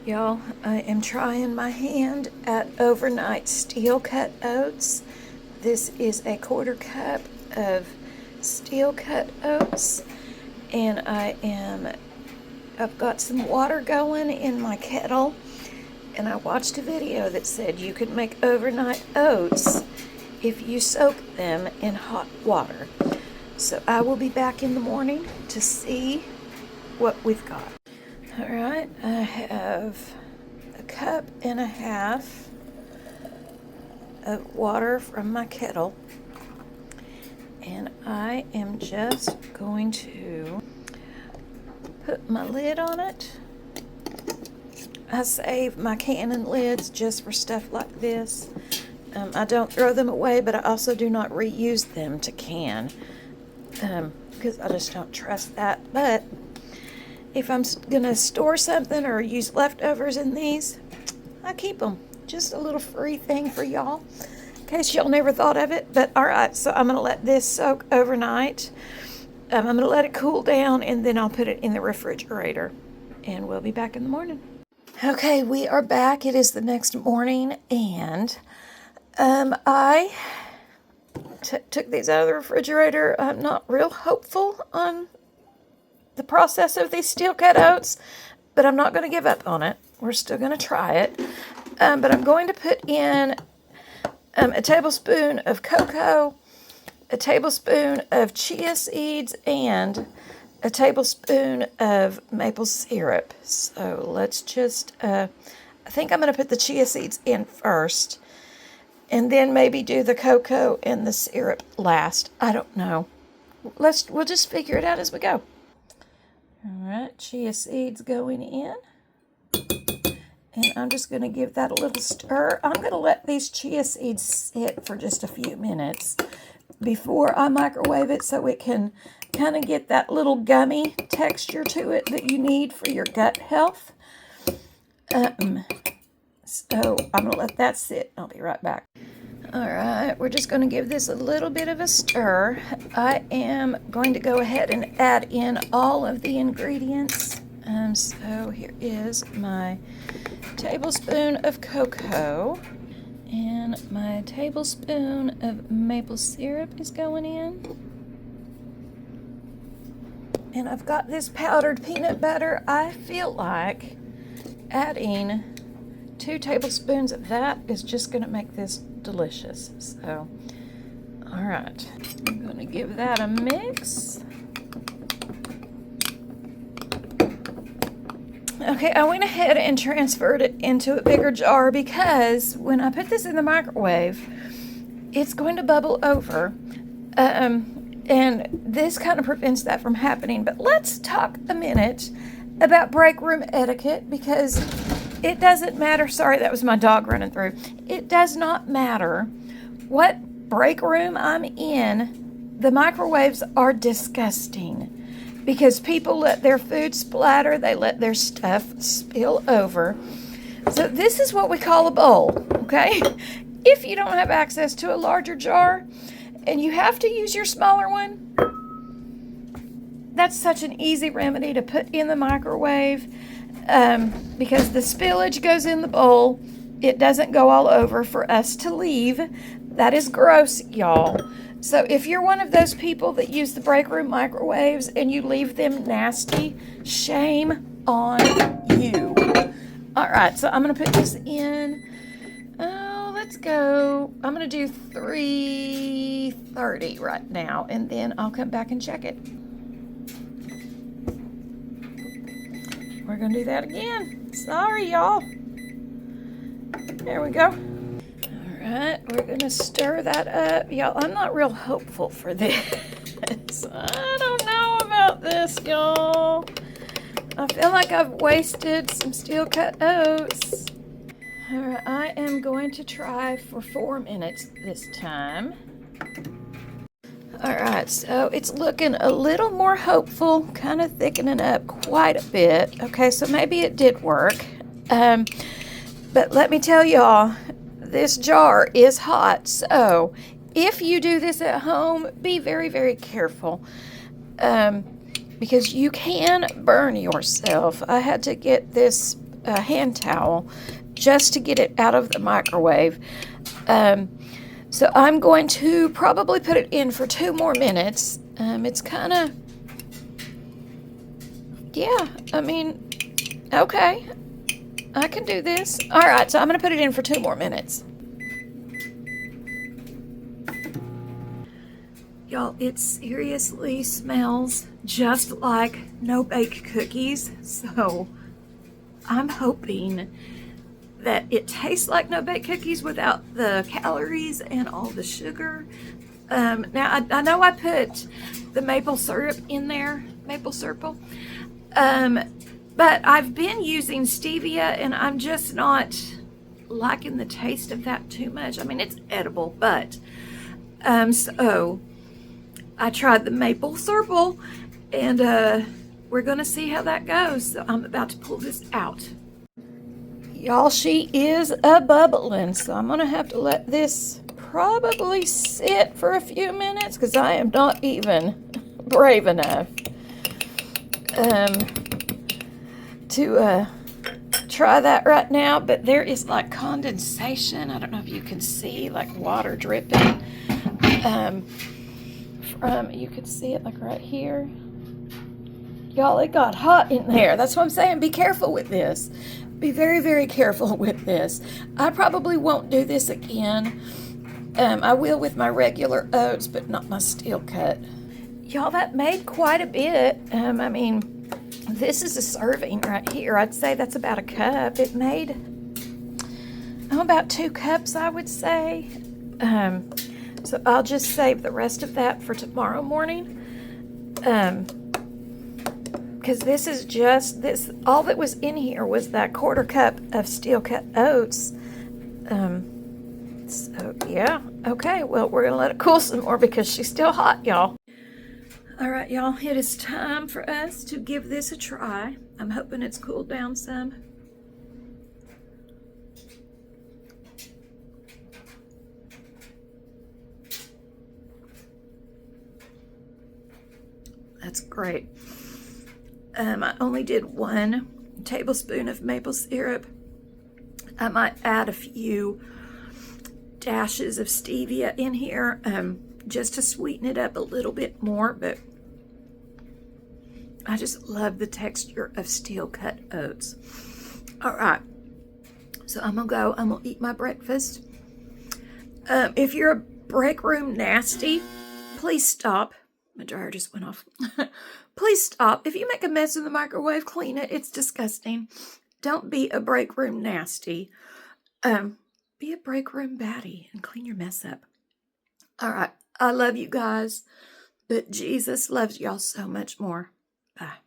Y'all, I am trying my hand at overnight steel cut oats. This is a 1/4 cup of steel cut oats, and I've got some water going in my kettle, and I watched a video that said you could make overnight oats if you soak them in hot water. So I will be back in the morning to see what we've got. All right, I have 1.5 cups of water from my kettle, and I am just going to put my lid on it. I save my cannon lids just for stuff like this. I don't throw them away, but I also do not reuse them to can because I just don't trust that. But if I'm gonna store something or use leftovers in these, I keep them. Just a little free thing for y'all, in case y'all never thought of it. But all right, so I'm gonna let this soak overnight. I'm gonna let it cool down, and then I'll put it in the refrigerator, and we'll be back in the morning. Okay, we are back. It is the next morning, and I took these out of the refrigerator. I'm not real hopeful on the process of these steel cut oats, but I'm not going to give up on it. We're still going to try it. But I'm going to put in a tablespoon of cocoa, a tablespoon of chia seeds, and a tablespoon of maple syrup. So let's just, I think I'm going to put the chia seeds in first, and then maybe do the cocoa and the syrup last. I don't know. We'll just figure it out as we go. All right, chia seeds going in. And I'm just going to give that a little stir. I'm going to let these chia seeds sit for just a few minutes before I microwave it, so it can kind of get that little gummy texture to it that you need for your gut health. So I'm going to let that sit. I'll be right back. All right, we're just going to give this a little bit of a stir. I am going to go ahead and add in all of the ingredients. So here is my tablespoon of cocoa, and my tablespoon of maple syrup is going in. And I've got this powdered peanut butter. I feel like adding 2 tablespoons of that is just going to make this delicious. So, all right, I'm going to give that a mix. Okay, I went ahead and transferred it into a bigger jar because when I put this in the microwave, it's going to bubble over. And this kind of prevents that from happening. But let's talk a minute about break room etiquette, because it doesn't matter. Sorry, that was my dog running through. It does not matter what break room I'm in. The microwaves are disgusting because people let their food splatter. They let their stuff spill over. So this is what we call a bowl, okay? If you don't have access to a larger jar and you have to use your smaller one, that's such an easy remedy to put in the microwave. Because the spillage goes in the bowl, it doesn't go all over for us to leave. That is gross, y'all. So if you're one of those people that use the break room microwaves and you leave them nasty, shame on you. All right, so I'm going to put this in. Oh, let's go. I'm going to do 330 right now, and then I'll come back and check it. We're going to do that again. Sorry, y'all. There we go. All right, we're going to stir that up. Y'all, I'm not real hopeful for this. I don't know about this, y'all. I feel like I've wasted some steel cut oats. All right, I am going to try for 4 minutes this time. All right, so it's looking a little more hopeful, kind of thickening up quite a bit. Okay, so maybe it did work. But let me tell y'all, this jar is hot. So if you do this at home, be very, very careful. Because you can burn yourself. I had to get this a hand towel just to get it out of the microwave. So I'm going to probably put it in for 2 more minutes. It's kind of, yeah, I mean, okay, I can do this. All right, so I'm going to put it in for 2 more minutes. Y'all, it seriously smells just like no-bake cookies. So I'm hoping that it tastes like no-bake cookies without the calories and all the sugar. Now, I know I put the maple syrup in there, maple syrup, but I've been using stevia, and I'm just not liking the taste of that too much. I mean, it's edible, but so I tried the maple syrup, and we're gonna see how that goes. So I'm about to pull this out. Y'all, she is a bubbling, so I'm gonna have to let this probably sit for a few minutes because I am not even brave enough to try that right now. But there is like condensation. I don't know if you can see, like water dripping from, you can see it like right here. Y'all, it got hot in there. That's what I'm saying. Be careful with this. Be very, very careful with this. I probably won't do this again. I will with my regular oats, but not my steel cut. Y'all, that made quite a bit. I mean, this is a serving right here. I'd say that's about a cup. It made about 2 cups, I would say. So I'll just save the rest of that for tomorrow morning. Because this is just this, all that was in here was that 1/4 cup of steel cut oats. So yeah, okay, well, we're gonna let it cool some more because she's still hot, y'all. All right, y'all, it is time for us to give this a try. I'm hoping it's cooled down some. That's great. I only did 1 tablespoon of maple syrup. I might add a few dashes of stevia in here just to sweeten it up a little bit more, but I just love the texture of steel cut oats. All right, so I'm gonna eat my breakfast. If you're a break room nasty, please stop. My dryer just went off. Please stop. If you make a mess in the microwave, clean it. It's disgusting. Don't be a break room nasty. Be a break room baddie and clean your mess up. All right. I love you guys, but Jesus loves y'all so much more. Bye.